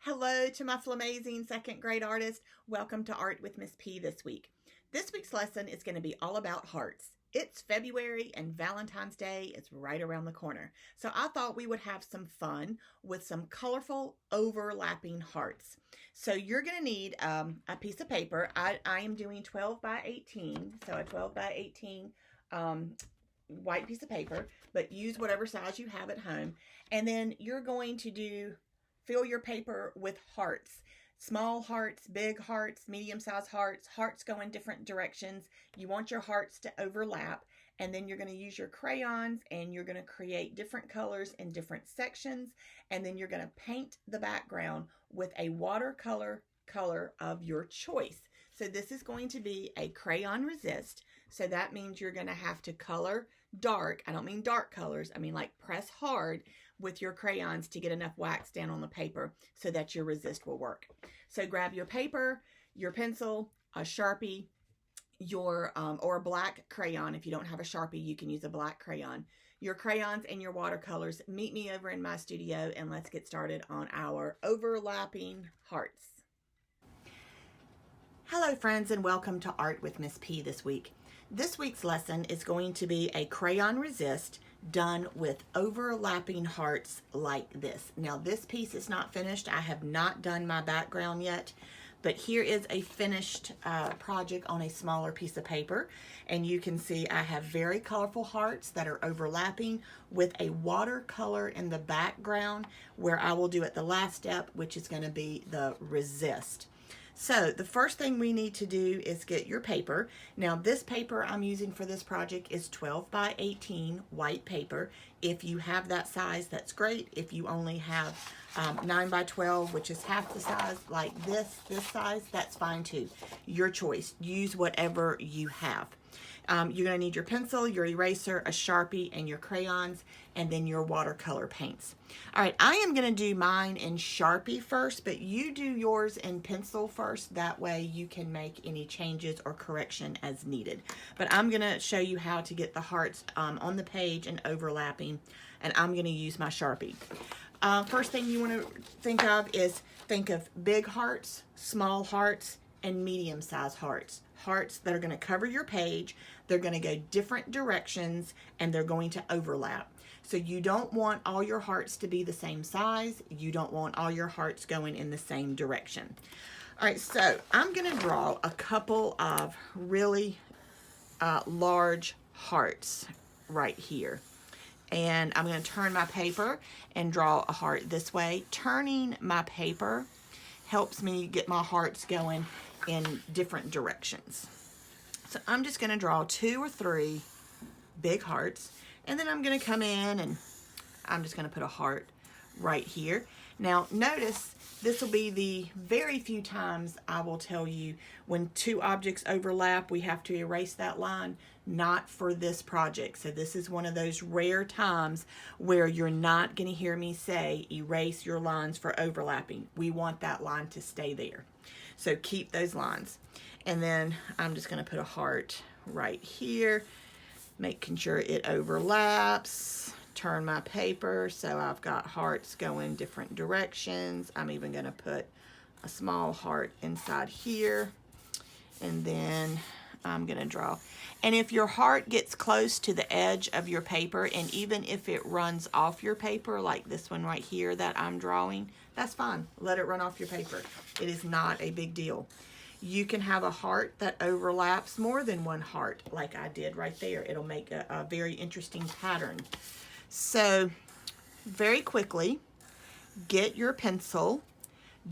Hello to my Flamazing second grade artist. Welcome to Art with Miss P this week. This week's lesson is going to be all about hearts. It's February and Valentine's Day is right around the corner. So I thought we would have some fun with some colorful overlapping hearts. So you're going to need a piece of paper. I am doing 12 by 18. So a 12 by 18 white piece of paper, but use whatever size you have at home. And then you're going to fill your paper with hearts. Small hearts, big hearts, medium-sized hearts. Hearts go in different directions. You want your hearts to overlap, and then you're going to use your crayons and you're going to create different colors in different sections, and then you're going to paint the background with a watercolor color of your choice. So this is going to be a crayon resist. So that means you're going to have to color dark. I don't mean dark colors. I mean like press hard with your crayons to get enough wax down on the paper so that your resist will work. So grab your paper, your pencil, a Sharpie, or a black crayon. If you don't have a Sharpie, you can use a black crayon. Your crayons and your watercolors. Meet me over in my studio and let's get started on our overlapping hearts. Hello friends, and welcome to Art with Miss P this week. This week's lesson is going to be a crayon resist done with overlapping hearts like this. Now this piece is not finished. I have not done my background yet, but here is a finished project on a smaller piece of paper, and you can see I have very colorful hearts that are overlapping with a watercolor in the background where I will do at the last step, which is going to be the resist. So the first thing we need to do is get your paper. Now this paper I'm using for this project is 12 by 18 white paper. If you have that size, that's great. If you only have 9 by 12, which is half the size, like this size, that's fine too. Your choice. Use whatever you have. You're going to need your pencil, your eraser, a Sharpie, and your crayons, and then your watercolor paints. All right, I am going to do mine in Sharpie first, but you do yours in pencil first. That way you can make any changes or correction as needed. But I'm going to show you how to get the hearts on the page and overlapping, and I'm going to use my Sharpie. First thing you want to think of big hearts, small hearts, and medium-sized hearts. Hearts that are going to cover your page. They're going to go different directions and they're going to overlap. So you don't want all your hearts to be the same size. You don't want all your hearts going in the same direction. All right, so I'm going to draw a couple of really large hearts right here. And I'm going to turn my paper and draw a heart this way. Turning my paper helps me get my hearts going in different directions. So I'm just going to draw 2 or 3 big hearts, and then I'm going to come in and I'm just going to put a heart right here. Now notice this will be the very few times I will tell you when 2 objects overlap, we have to erase that line. Not for this project. So this is one of those rare times where you're not going to hear me say erase your lines for overlapping. We want that line to stay there. So keep those lines. And then I'm just going to put a heart right here, making sure it overlaps. Turn my paper so I've got hearts going different directions. I'm even going to put a small heart inside here. And then I'm going to draw. And if your heart gets close to the edge of your paper, and even if it runs off your paper, like this one right here that I'm drawing, that's fine. Let it run off your paper. It is not a big deal. You can have a heart that overlaps more than one heart, like I did right there. It'll make a very interesting pattern. So, very quickly, get your pencil,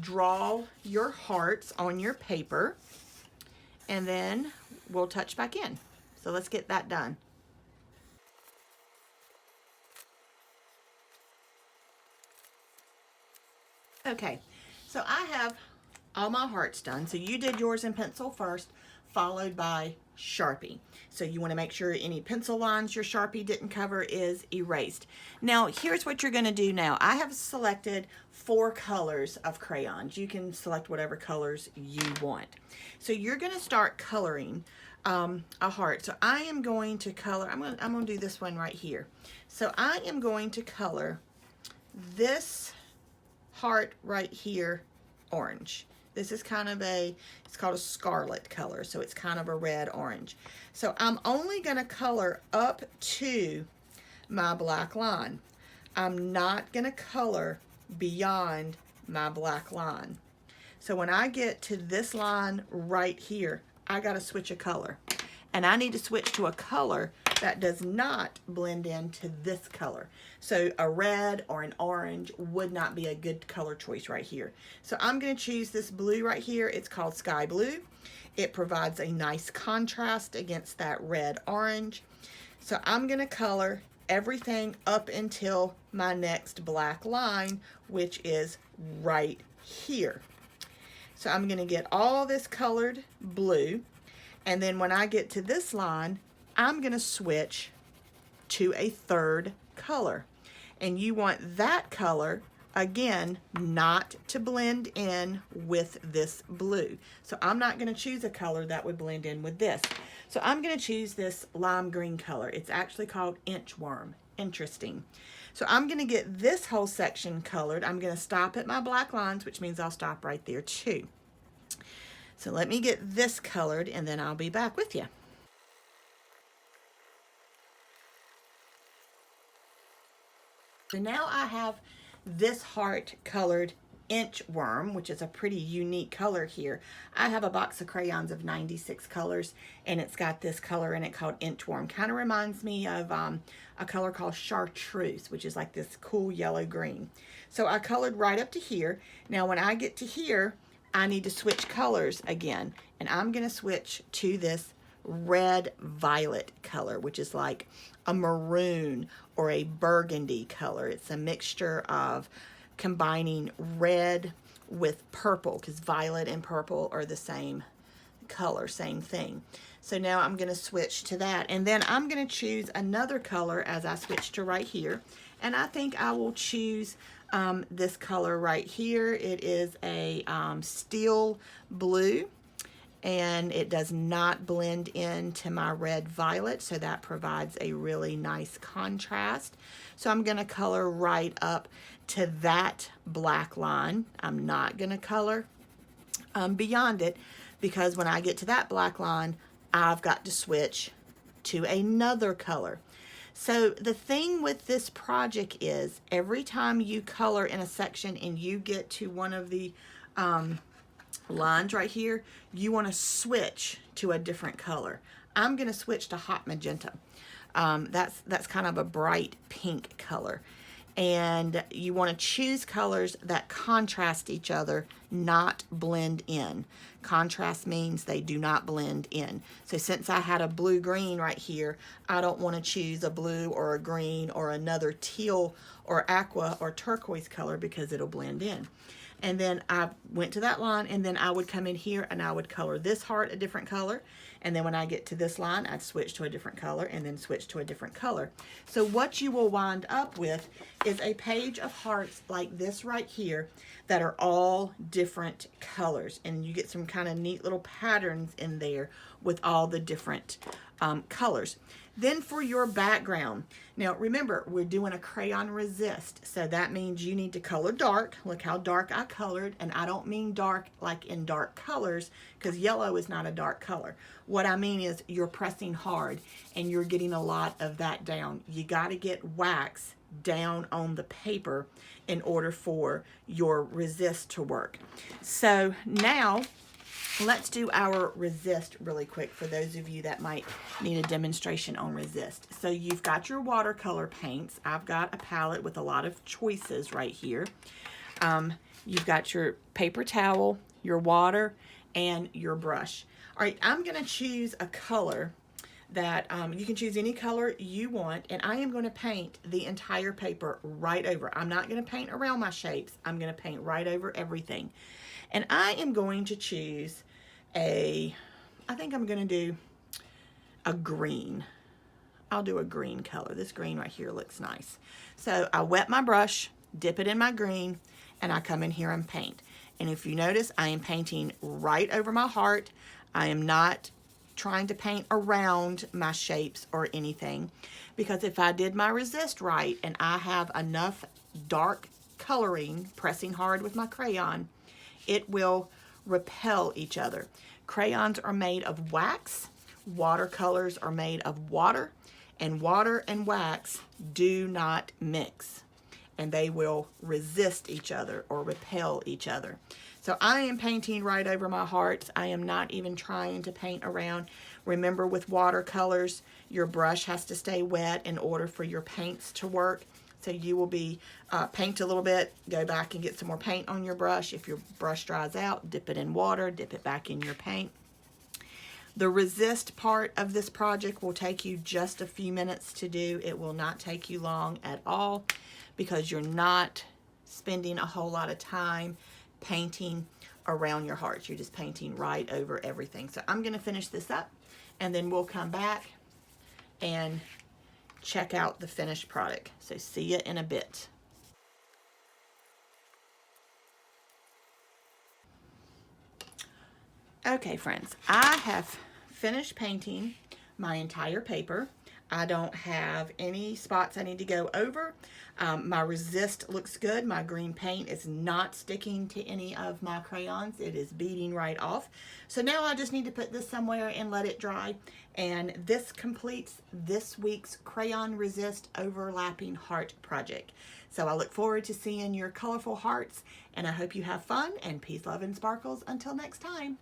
draw your hearts on your paper, and then we'll touch back in. So let's get that done. Okay, so I have all my hearts done. So you did yours in pencil first, followed by Sharpie. So you want to make sure any pencil lines your Sharpie didn't cover is erased. Now here's what you're going to do now. I have selected 4 colors of crayons. You can select whatever colors you want. So you're going to start coloring a heart. So I am going to color, I'm going to do this one right here. So I am going to color this heart right here orange. This is kind of it's called a scarlet color, so it's kind of a red-orange. So I'm only going to color up to my black line. I'm not going to color beyond my black line. So when I get to this line right here, I got to switch a color. And I need to switch to a color that does not blend into this color. So a red or an orange would not be a good color choice right here. So I'm going to choose this blue right here. It's called Sky Blue. It provides a nice contrast against that red-orange. So I'm going to color everything up until my next black line, which is right here. So I'm going to get all this colored blue, and then when I get to this line, I'm going to switch to a third color. And you want that color, again, not to blend in with this blue. So I'm not going to choose a color that would blend in with this. So I'm going to choose this lime green color. It's actually called Inchworm. Interesting. So I'm going to get this whole section colored. I'm going to stop at my black lines, which means I'll stop right there too. So let me get this colored and then I'll be back with you. So now I have this heart colored Inchworm, which is a pretty unique color here. I have a box of crayons of 96 colors, and it's got this color in it called Inchworm. Kind of reminds me of a color called Chartreuse, which is like this cool yellow-green. So I colored right up to here. Now when I get to here, I need to switch colors again, and I'm going to switch to this red-violet color, which is like a maroon or a burgundy color. It's a mixture of combining red with purple, because violet and purple are the same color, same thing. So now I'm going to switch to that, and then I'm going to choose another color as I switch to right here, and I think I will choose this color right here. It is a steel blue, and it does not blend into my red violet, so that provides a really nice contrast. So I'm going to color right up to that black line. I'm not going to color beyond it, because when I get to that black line, I've got to switch to another color. So the thing with this project is every time you color in a section and you get to one of the lines right here, you want to switch to a different color. I'm going to switch to hot magenta. That's kind of a bright pink color. And you want to choose colors that contrast each other, not blend in. Contrast means they do not blend in. So since I had a blue-green right here, I don't want to choose a blue or a green or another teal or aqua or turquoise color, because it'll blend in. And then I went to that line, and then I would come in here and I would color this heart a different color. And then when I get to this line, I'd switch to a different color and then switch to a different color. So what you will wind up with is a page of hearts like this right here that are all different colors. And you get some kind of neat little patterns in there with all the different colors. Then for your background, now remember, we're doing a crayon resist, so that means you need to color dark. Look how dark I colored, and I don't mean dark like in dark colors, because yellow is not a dark color. What I mean is you're pressing hard and you're getting a lot of that down. You got to get wax down on the paper in order for your resist to work. So now let's do our resist really quick for those of you that might need a demonstration on resist. So you've got your watercolor paints. I've got a palette with a lot of choices right here. You've got your paper towel, your water, and your brush. All right, I'm going to choose a color that you can choose any color you want, and I am going to paint the entire paper right over. I'm not going to paint around my shapes. I'm going to paint right over everything. And I am going to choose I think I'm going to do a green. I'll do a green color. This green right here looks nice. So I wet my brush, dip it in my green, and I come in here and paint. And if you notice, I am painting right over my heart. I am not trying to paint around my shapes or anything, because if I did my resist right and I have enough dark coloring, pressing hard with my crayon, it will repel each other. Crayons are made of wax, watercolors are made of water, and water and wax do not mix, and they will resist each other or repel each other. So I am painting right over my hearts. I am not even trying to paint around. Remember, with watercolors, your brush has to stay wet in order for your paints to work. So you will be paint a little bit, go back and get some more paint on your brush. If your brush dries out, dip it in water, dip it back in your paint. The resist part of this project will take you just a few minutes to do. It will not take you long at all because you're not spending a whole lot of time painting around your hearts. You're just painting right over everything. So I'm going to finish this up and then we'll come back and check out the finished product. So see you in a bit. Okay, friends, I have finished painting my entire paper. I don't have any spots I need to go over. My resist looks good. My green paint is not sticking to any of my crayons. It is beading right off. So now I just need to put this somewhere and let it dry. And this completes this week's Crayon Resist Overlapping Heart project. So I look forward to seeing your colorful hearts, and I hope you have fun, and peace, love, and sparkles until next time.